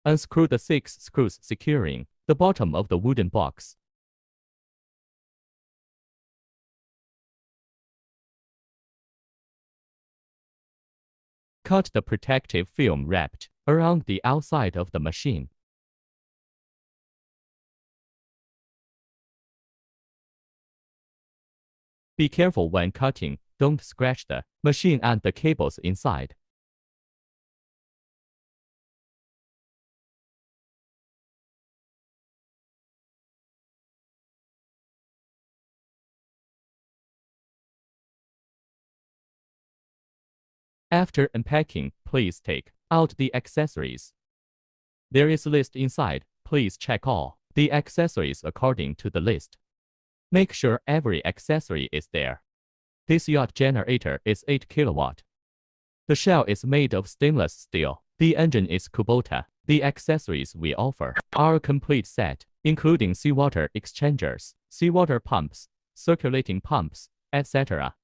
Unscrew the 6 screws securing the bottom of the wooden box. Cut the protective film wrapped around the outside of the machine. Be careful when cutting, don't scratch the machine and the cables inside. After unpacking, please take out the accessories. There is a list inside. Please check all the accessories according to the list. Make sure every accessory is there. This yacht generator is 8 kilowatt. The shell is made of stainless steel. The engine is Kubota. The accessories we offer are a complete set, including seawater exchangers, seawater pumps, circulating pumps, etc.